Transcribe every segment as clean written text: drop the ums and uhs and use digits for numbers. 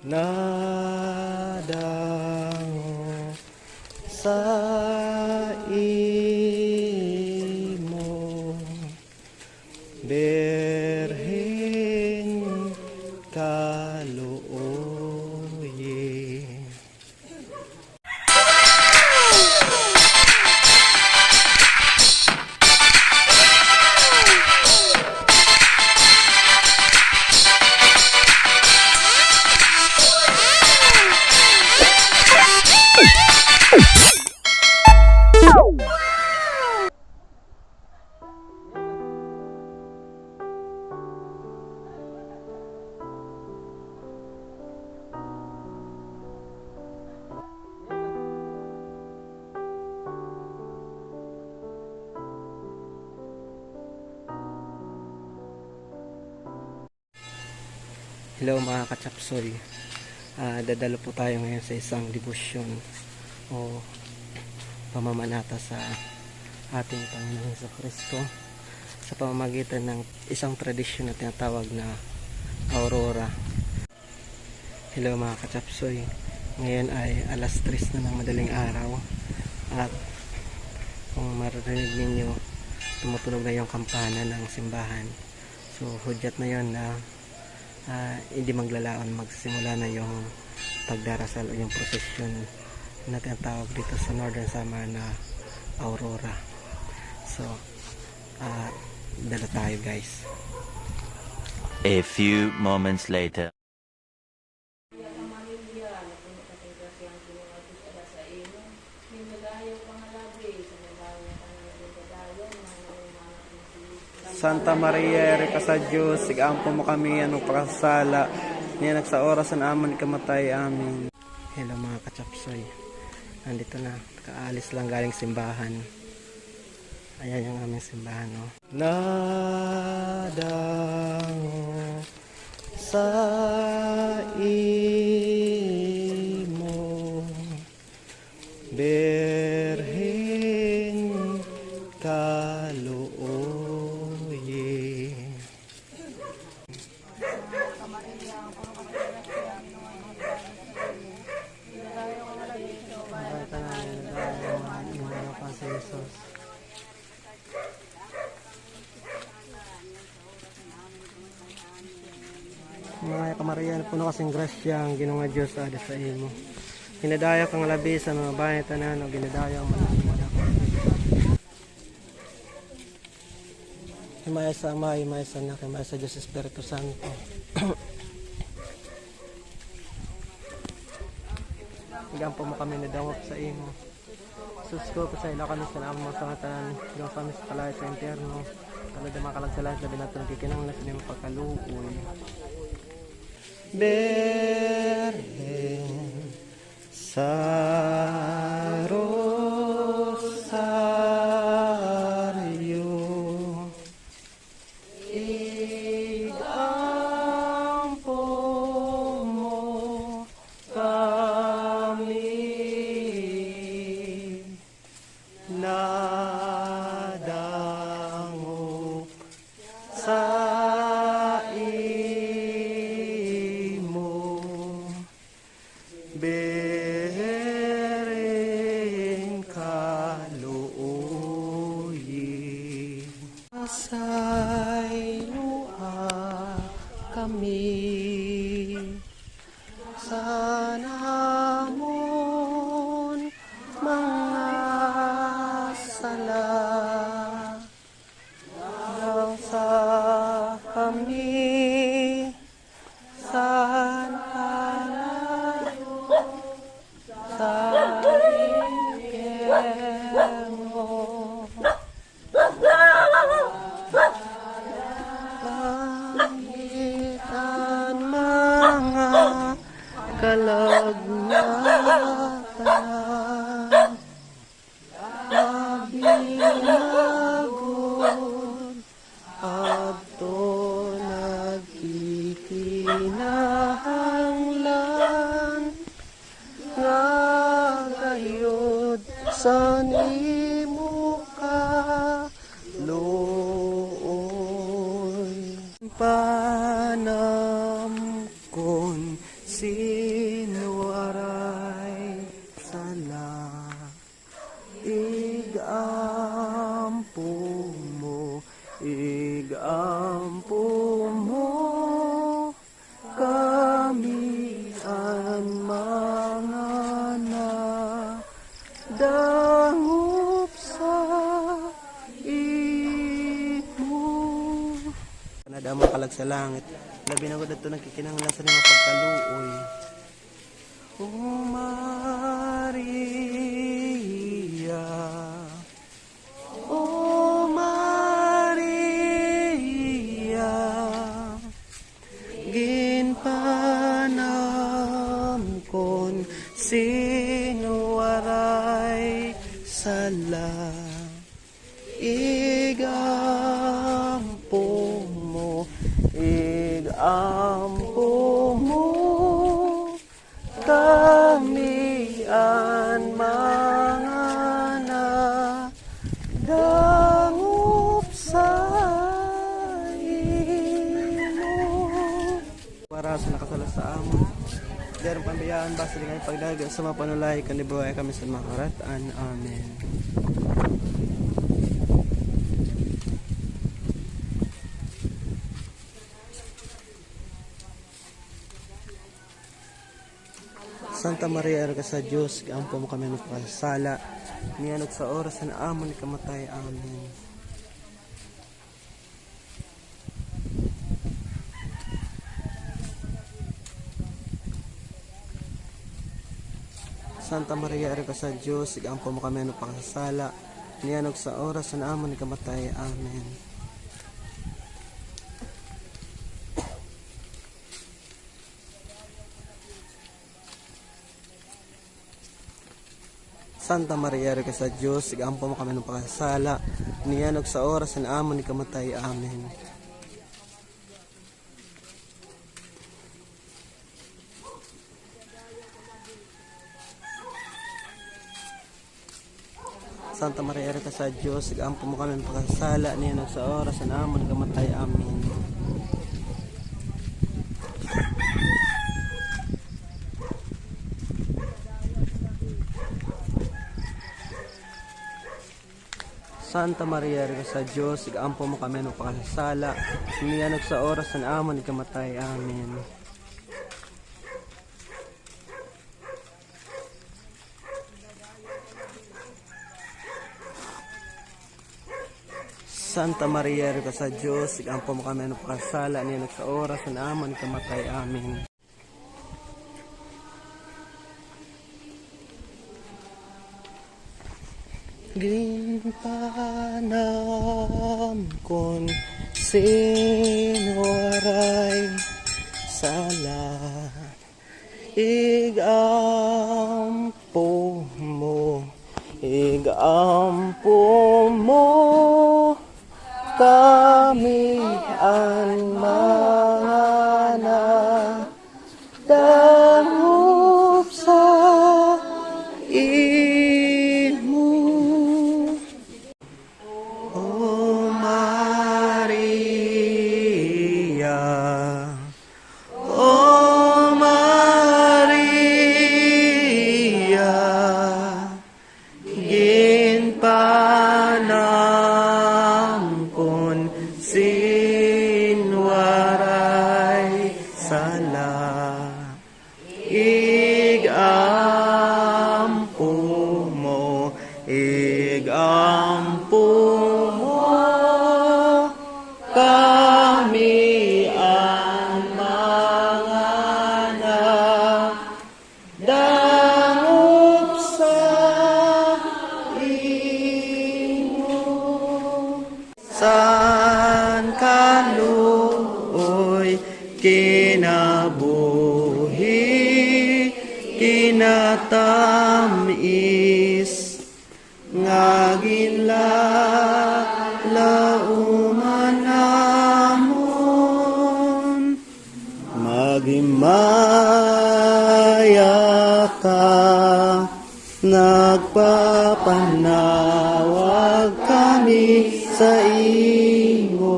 nadango sa imo, Birhen kaluoyin. Hello mga kachapsoy, dadalo po tayo ngayon sa isang debosyon o pamamanata sa ating Panginoon Jesucristo sa pamamagitan ng isang tradisyon na tinatawag na Aurora. Hello mga kachapsoy, ngayon ay alas 3 na ng madaling araw at kung maririnig ninyo, tumutunog na yung kampana ng simbahan. So hudyat na yon na hindi maglalaon, magsimula na yung pagdarasal o yung prosesyon na tinatawag dito sa Northern Samar na Aurora. So dala tayo guys. A few moments later. Santa Maria, Rika sa Diyos, sigampo mo kami, anong pakasala, niya nagsa oras na amon ikamatay, amin. Hello mga kachapsoy, nandito na, kaalis lang galing simbahan. Ayan yung aming simbahan, no? Nadango sa imo, Birhen kaluoyin. Mga kamarian, puno kasing grasya ang Ginoo nga Dios ada sa imo. Ginadayo kang labi sa mga bahay tanan o ginadayo ang mga himaya sa Ama, himaya sa Anak, himaya sa Diyos Espiritu Santo. Igampo mo kami na dawop sa imo. Susko pa sa ila kami sa naman mga sangatan, yung kami sa kalay sa interno. Talad ang mga kalagsalas, labi natin nagikinang nas na pagkaluoy. Birhen sa Rosario, igampo mo kami, nadango sa Birhen kaluoyin. Asay luha kami sa namon mga sala, nang sa kami sa Pangitan mga kalagnakan, mabinagod adto nagkikinahanglan nga gayud sa nimo ka looy panamkon si sinuwaray sala igampo mo kami ang mga nadangup sa imo. Nadamang kalag sa langit, labi na ko dito nagkikinanglan sa mga pagkaluoy. O Maria, O Maria, ginpanam kon sinuwaray sala igampo mo kami ang mga nadangup sa imo. Para sa nakasala sa amon, darong pambiyaan basta di kayo pagdaga sa mga panulay kanibuhay kami sa mga karatan. Amen. Santa Maria, Arga sa Diyos, gaampo mo kami ng pagkasala, niyanog sa oras na amon ni kamatay. Amen. Santa Maria, Arga sa Diyos, gaampo mo kami ng pagkasala, niyanog sa oras na amon ni kamatay. Amen. Santa Maria, Arga sa Diyos, sigampo mo kami ng pagkasala, niyanog sa oras na amon ni kamatay. Amen. Santa Maria, Arga sa Diyos, sigampo mo kami ng pagkasala, niyanog sa oras na amon ni kamatay. Amen. Santa Maria, Arga sa Diyos, sigampo mo kami ng pagkasala, niyanog sa oras na amon ni kamatay. Amen. Santa Maria, Arga sa Diyos, sigampo mo kami ng pagkasala, niyanog sa oras na amon ni kamatay. Amen. Ginpanam kon sinuwaray sala igampo mo kami ang mga nadangup sa imo. O Maria, O Maria, ginpanam kon sinwaray sala igampo mo kami ang mga nadangup sa imo. San kaluoy kinabuhi kinatamis nga ginlalauman namon magimaya ka nagpapanawag kami sa imo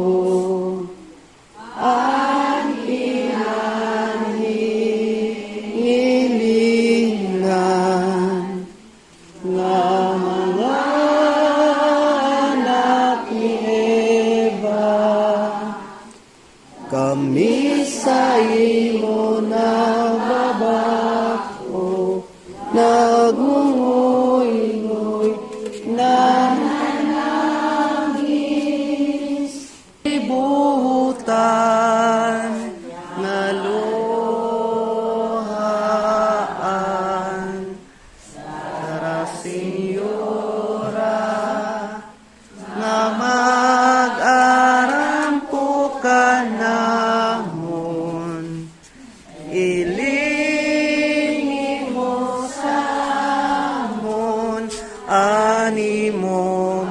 ang pinanhi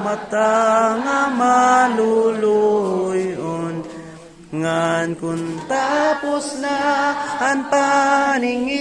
mata nga maluluyon. Ngan kun tapos na ang paningili,